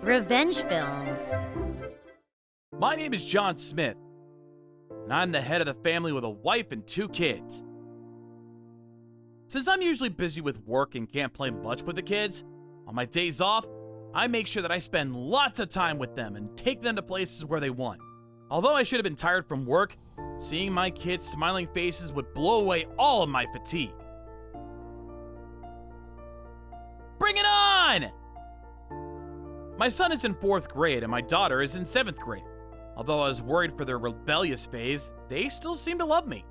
Revenge films. My name is John Smith, and I'm the head of the family with a wife and 2 kids. Since I'm usually busy with work and can't play much with the kids, on my days off, I make sure that I spend lots of time with them and take them to places where they want. Although I should have been tired from work, seeing my kids' smiling faces would blow away all of my fatigue. Bring it on! My son is in 4th grade and my daughter is in 7th grade. Although I was worried for their rebellious phase, they still seem to love me.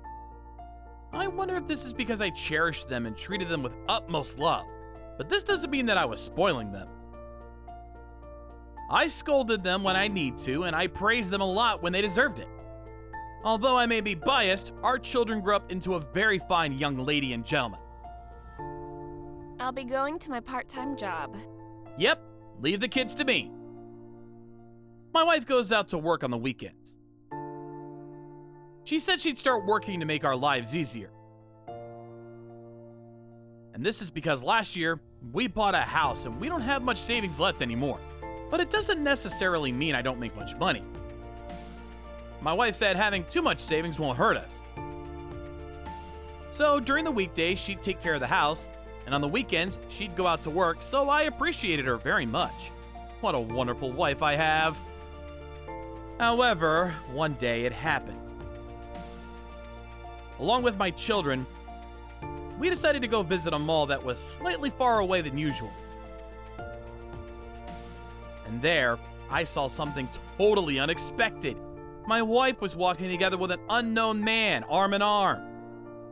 I wonder if this is because I cherished them and treated them with utmost love, but this doesn't mean that I was spoiling them. I scolded them when I need to, and I praised them a lot when they deserved it. Although I may be biased, our children grew up into a very fine young lady and gentleman. I'll be going to my part-time job. Yep, leave the kids to me. My wife goes out to work on the weekends. She said she'd start working to make our lives easier. And this is because last year, we bought a house and we don't have much savings left anymore. But it doesn't necessarily mean I don't make much money. My wife said having too much savings won't hurt us. So during the weekdays, she'd take care of the house, and on the weekends, she'd go out to work, so I appreciated her very much. What a wonderful wife I have. However, one day it happened. Along with my children, we decided to go visit a mall that was slightly far away than usual. And there, I saw something totally unexpected. My wife was walking together with an unknown man, arm in arm.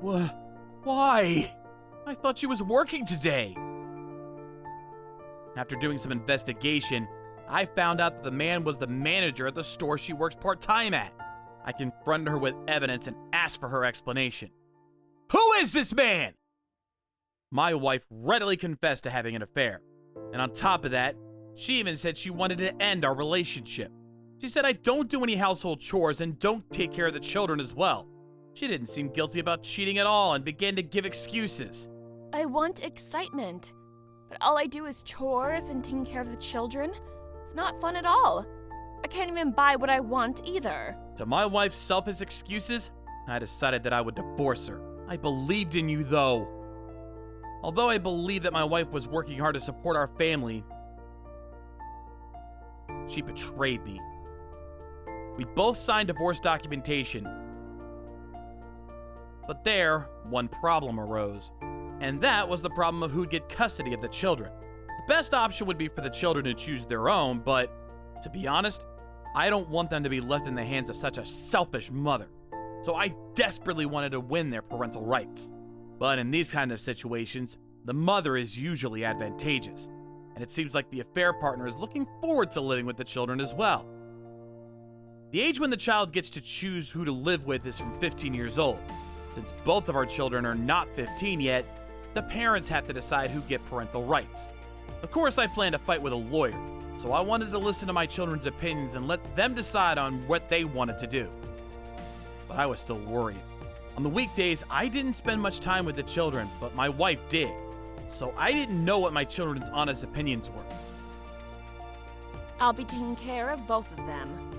Why? I thought she was working today. After doing some investigation, I found out that the man was the manager at the store she works part-time at. I confronted her with evidence and asked for her explanation. Who is this man? My wife readily confessed to having an affair. And on top of that, she even said she wanted to end our relationship. She said I don't do any household chores and don't take care of the children as well. She didn't seem guilty about cheating at all and began to give excuses. I want excitement, but all I do is chores and taking care of the children. It's not fun at all. I can't even buy what I want either. To my wife's selfish excuses, I decided that I would divorce her. I believed in you though. Although I believed that my wife was working hard to support our family, she betrayed me. We both signed divorce documentation. But there, one problem arose. And that was the problem of who'd get custody of the children. The best option would be for the children to choose their own, but to be honest, I don't want them to be left in the hands of such a selfish mother. So I desperately wanted to win their parental rights. But in these kind of situations, the mother is usually advantageous. And it seems like the affair partner is looking forward to living with the children as well. The age when the child gets to choose who to live with is from 15 years old. Since both of our children are not 15 yet, the parents have to decide who get parental rights. Of course, I plan to fight with a lawyer, so I wanted to listen to my children's opinions and let them decide on what they wanted to do. But I was still worried. On the weekdays, I didn't spend much time with the children, but my wife did. So I didn't know what my children's honest opinions were. I'll be taking care of both of them.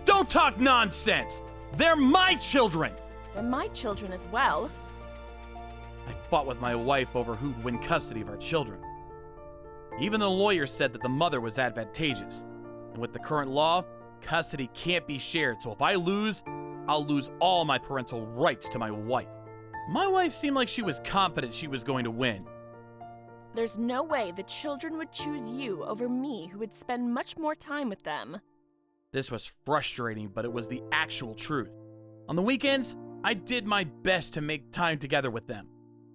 Don't talk nonsense! They're my children! They're my children as well. I fought with my wife over who'd win custody of our children. Even the lawyer said that the mother was advantageous. And with the current law, custody can't be shared, so if I lose, I'll lose all my parental rights to my wife. My wife seemed like she was confident she was going to win. There's no way the children would choose you over me, who would spend much more time with them. This was frustrating, but it was the actual truth. On the weekends, I did my best to make time together with them.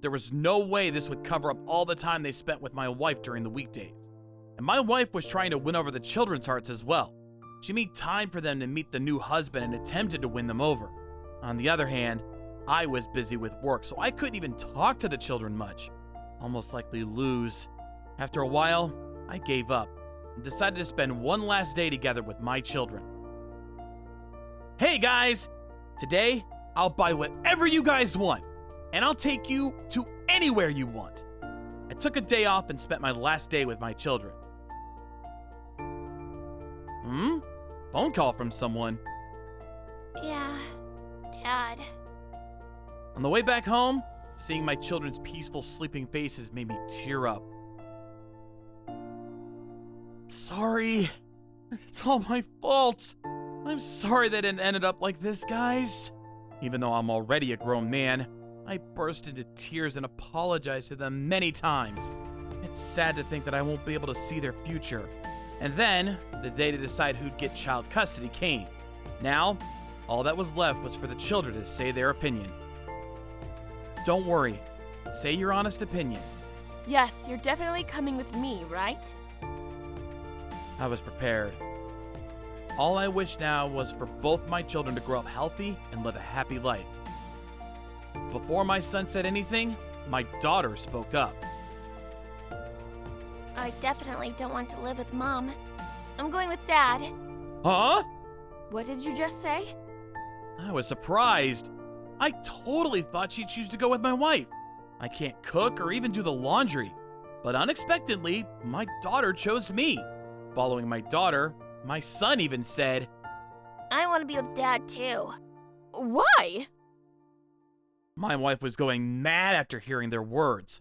There was no way this would cover up all the time they spent with my wife during the weekdays. And my wife was trying to win over the children's hearts as well. She made time for them to meet the new husband and attempted to win them over. On the other hand, I was busy with work, so I couldn't even talk to the children much. Almost likely lose. After a while, I gave up and decided to spend one last day together with my children. Hey guys! Today, I'll buy whatever you guys want, and I'll take you to anywhere you want. I took a day off and spent my last day with my children. Phone call from someone. Yeah, Dad. On the way back home, seeing my children's peaceful sleeping faces made me tear up. Sorry. It's all my fault. I'm sorry that it ended up like this, guys. Even though I'm already a grown man, I burst into tears and apologized to them many times. It's sad to think that I won't be able to see their future. And then, the day to decide who'd get child custody came. Now, all that was left was for the children to say their opinion. Don't worry. Say your honest opinion. Yes, you're definitely coming with me, right? I was prepared. All I wish now was for both my children to grow up healthy and live a happy life. Before my son said anything, my daughter spoke up. I definitely don't want to live with Mom. I'm going with Dad. Huh? What did you just say? I was surprised. I totally thought she'd choose to go with my wife. I can't cook or even do the laundry. But unexpectedly, my daughter chose me. Following my daughter, my son even said, I want to be with Dad too. Why? My wife was going mad after hearing their words.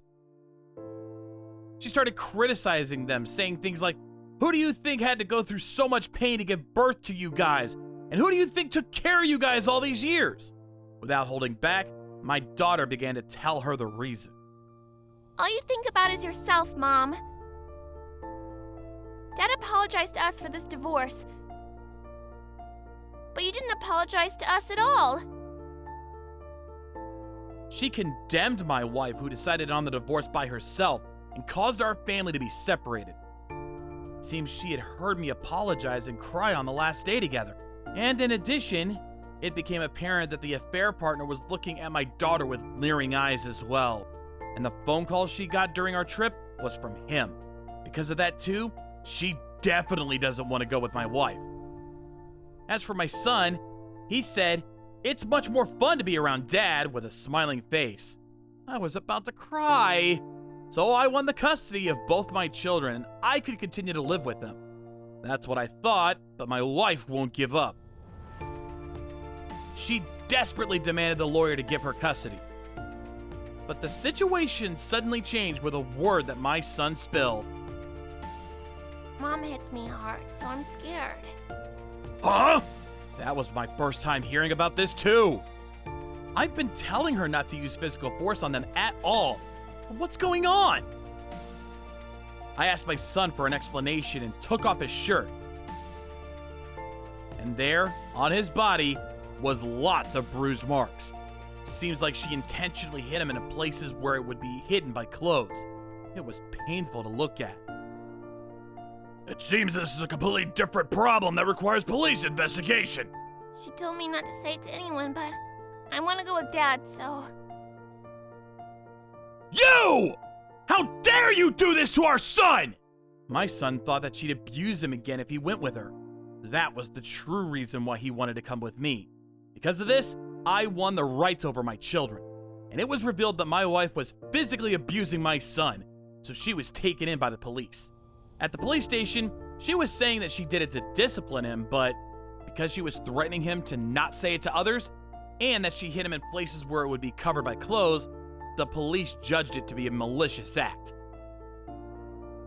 She started criticizing them, saying things like, who do you think had to go through so much pain to give birth to you guys? And who do you think took care of you guys all these years? Without holding back, my daughter began to tell her the reason. All you think about is yourself, Mom. Dad apologized to us for this divorce. But you didn't apologize to us at all. She condemned my wife, who decided on the divorce by herself, and caused our family to be separated. Seems she had heard me apologize and cry on the last day together. And in addition, it became apparent that the affair partner was looking at my daughter with leering eyes as well. And the phone call she got during our trip was from him. Because of that too, she definitely doesn't want to go with my wife. As for my son, he said, it's much more fun to be around Dad, with a smiling face. I was about to cry. So I won the custody of both my children, and I could continue to live with them. That's what I thought, but my wife won't give up. She desperately demanded the lawyer to give her custody. But the situation suddenly changed with a word that my son spilled. Mom hits me hard, so I'm scared. Huh? That was my first time hearing about this too. I've been telling her not to use physical force on them at all. What's going on? I asked my son for an explanation and took off his shirt. And there, on his body, was lots of bruised marks. Seems like she intentionally hit him in places where it would be hidden by clothes. It was painful to look at. It seems this is a completely different problem that requires police investigation. She told me not to say it to anyone, but I want to go with Dad, so... You! How dare you do this to our son! My son thought that she'd abuse him again if he went with her. That was the true reason why he wanted to come with me. Because of this, I won the rights over my children. And it was revealed that my wife was physically abusing my son, so she was taken in by the police. At the police station, she was saying that she did it to discipline him, but because she was threatening him to not say it to others, and that she hit him in places where it would be covered by clothes, the police judged it to be a malicious act.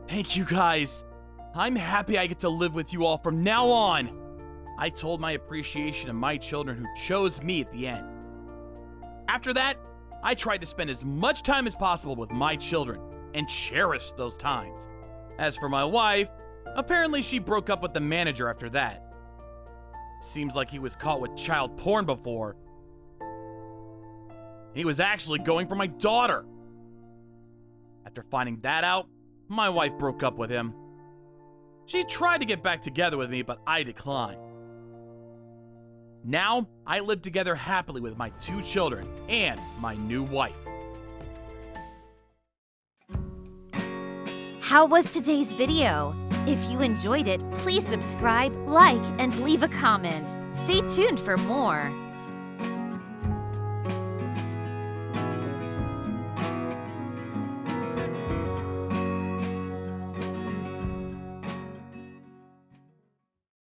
Thank you guys. I'm happy I get to live with you all from now on. I told my appreciation of my children who chose me at the end. After that, I tried to spend as much time as possible with my children and cherished those times. As for my wife, apparently she broke up with the manager after that. Seems like he was caught with child porn before. He was actually going for my daughter. After finding that out, my wife broke up with him. She tried to get back together with me, but I declined. Now, I live together happily with my 2 children and my new wife. How was today's video? If you enjoyed it, please subscribe, like, and leave a comment. Stay tuned for more.